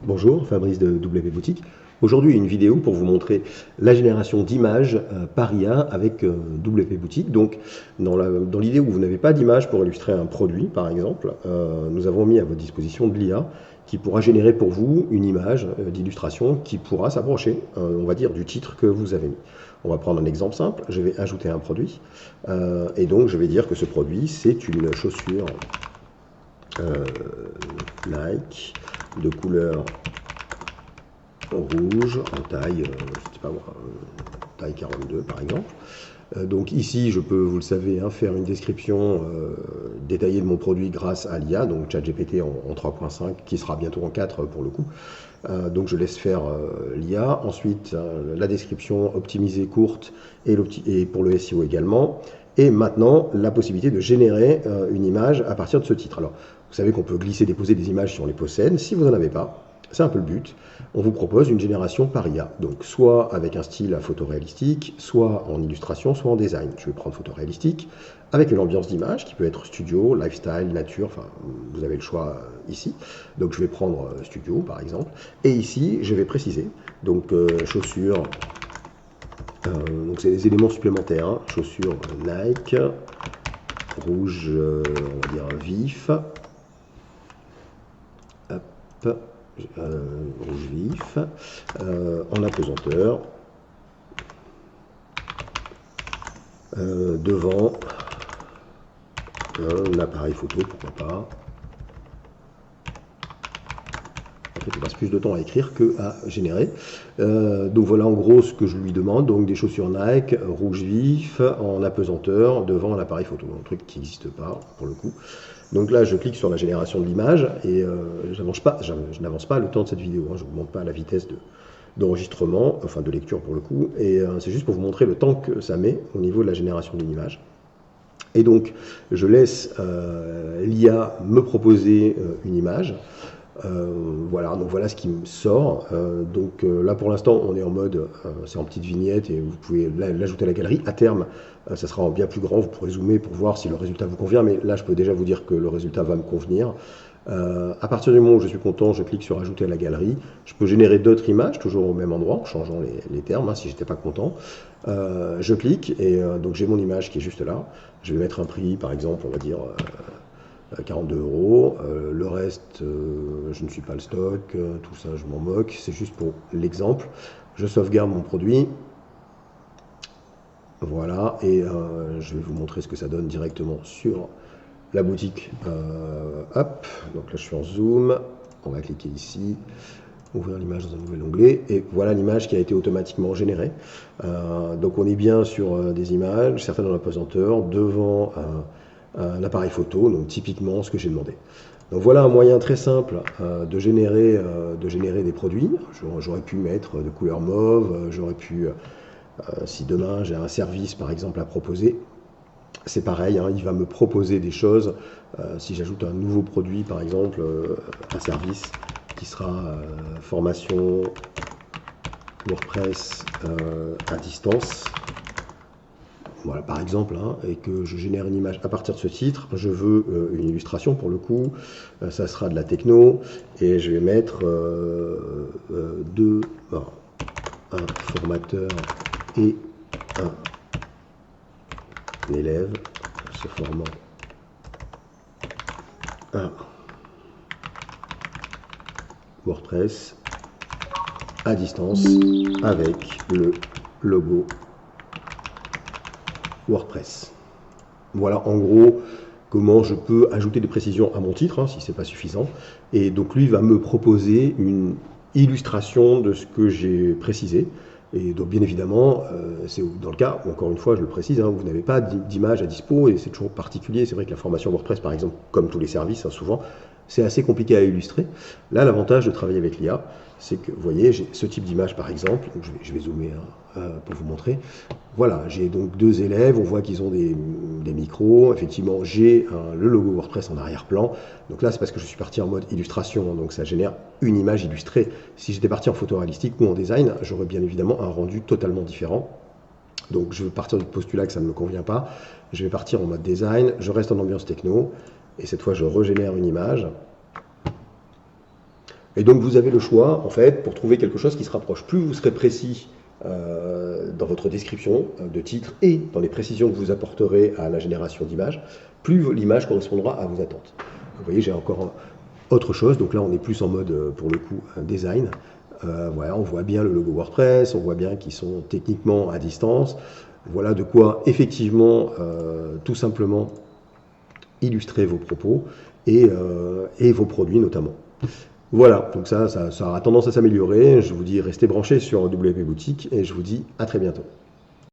Bonjour, Fabrice de WP Boutique. Aujourd'hui, une vidéo pour vous montrer la génération d'images par IA avec WP Boutique. Donc, dans l'idée où vous n'avez pas d'image pour illustrer un produit, par exemple, nous avons mis à votre disposition de l'IA qui pourra générer pour vous une image d'illustration qui pourra s'approcher, on va dire, du titre que vous avez mis. On va prendre un exemple simple. Je vais ajouter un produit et donc je vais dire que ce produit, c'est une chaussure Nike de couleur rouge en taille, je sais pas moi, taille 42 par exemple. Donc ici, je peux, vous le savez, faire une description détaillée de mon produit grâce à l'IA, donc ChatGPT en 3.5, qui sera bientôt en 4 pour le coup. Donc je laisse faire l'IA. Ensuite, la description optimisée courte et pour le SEO également. Et maintenant, la possibilité de générer une image à partir de ce titre. Alors, vous savez qu'on peut glisser, déposer des images si on les possède. Si vous n'en avez pas, c'est un peu le but. On vous propose une génération par IA. Donc, soit avec un style photoréalistique, soit en illustration, soit en design. Je vais prendre photoréalistique avec une ambiance d'image qui peut être studio, lifestyle, nature. Enfin, vous avez le choix ici. Donc, je vais prendre studio par exemple. Et ici, je vais préciser. Donc, chaussures. Donc c'est des éléments supplémentaires, hein. Chaussures Nike, rouge, on va dire vif, hop, rouge vif, en apesanteur, devant un appareil photo, pourquoi pas. En fait, il passe plus de temps à écrire que à générer. Donc voilà en gros ce que je lui demande. Donc des chaussures Nike, rouge vif, en apesanteur, devant un appareil photo. Un truc qui n'existe pas pour le coup. Donc là, je clique sur la génération de l'image et je n'avance pas le temps de cette vidéo. Hein. Je ne vous montre pas la vitesse d'enregistrement, enfin de lecture pour le coup. Et c'est juste pour vous montrer le temps que ça met au niveau de la génération d'une image. Et donc, je laisse l'IA me proposer une image. Voilà, donc voilà ce qui me sort. Là pour l'instant on est en mode, c'est en petite vignette et vous pouvez l'ajouter à la galerie. À terme, ça sera en bien plus grand, vous pourrez zoomer pour voir si le résultat vous convient, mais là je peux déjà vous dire que le résultat va me convenir. À partir du moment où je suis content, je clique sur ajouter à la galerie. Je peux générer d'autres images, toujours au même endroit, en changeant les termes, hein, si j'étais pas content. Je clique et donc j'ai mon image qui est juste là. Je vais mettre un prix, par exemple, on va dire 42 €. Le reste, je ne suis pas le stock, tout ça, je m'en moque. C'est juste pour l'exemple. Je sauvegarde mon produit. Voilà, et je vais vous montrer ce que ça donne directement sur la boutique. Hop, donc là je suis en zoom. On va cliquer ici, ouvrir l'image dans un nouvel onglet, et voilà l'image qui a été automatiquement générée. Donc on est bien sur des images, certaines en apesanteur, devant un appareil photo, donc typiquement ce que j'ai demandé. Donc voilà un moyen très simple de générer des produits. J'aurais pu mettre de couleur mauve, j'aurais pu, si demain j'ai un service par exemple à proposer, c'est pareil, hein, il va me proposer des choses. Si j'ajoute un nouveau produit par exemple, un service qui sera formation WordPress à distance. Voilà, par exemple, hein, et que je génère une image à partir de ce titre, je veux une illustration pour le coup, ça sera de la techno, et je vais mettre un formateur et un élève se formant à WordPress à distance avec le logo WordPress. Voilà en gros comment je peux ajouter des précisions à mon titre, hein, si ce n'est pas suffisant. Et donc lui va me proposer une illustration de ce que j'ai précisé. Et donc bien évidemment, c'est dans le cas, encore une fois je le précise, hein, vous n'avez pas d'image à dispo et c'est toujours particulier. C'est vrai que la formation WordPress par exemple, comme tous les services, hein, souvent, c'est assez compliqué à illustrer. Là, l'avantage de travailler avec l'IA, c'est que, vous voyez, j'ai ce type d'image par exemple, donc je vais zoomer pour vous montrer. Voilà, j'ai donc deux élèves, on voit qu'ils ont des micros, effectivement j'ai le logo WordPress en arrière-plan, donc là c'est parce que je suis parti en mode illustration, donc ça génère une image illustrée. Si j'étais parti en photoréalistique ou en design, j'aurais bien évidemment un rendu totalement différent. Donc je vais partir du postulat que ça ne me convient pas, je vais partir en mode design, je reste en ambiance techno, et cette fois je régénère une image. Et donc vous avez le choix, en fait, pour trouver quelque chose qui se rapproche. Plus vous serez précis dans votre description de titre et dans les précisions que vous apporterez à la génération d'images, plus l'image correspondra à vos attentes. Vous voyez, j'ai encore autre chose. Donc là, on est plus en mode, pour le coup, design. Voilà, on voit bien le logo WordPress, on voit bien qu'ils sont techniquement à distance. Voilà de quoi, effectivement, tout simplement illustrer vos propos et vos produits notamment. Voilà, donc ça a tendance à s'améliorer. Je vous dis, restez branchés sur WP Boutique et je vous dis à très bientôt.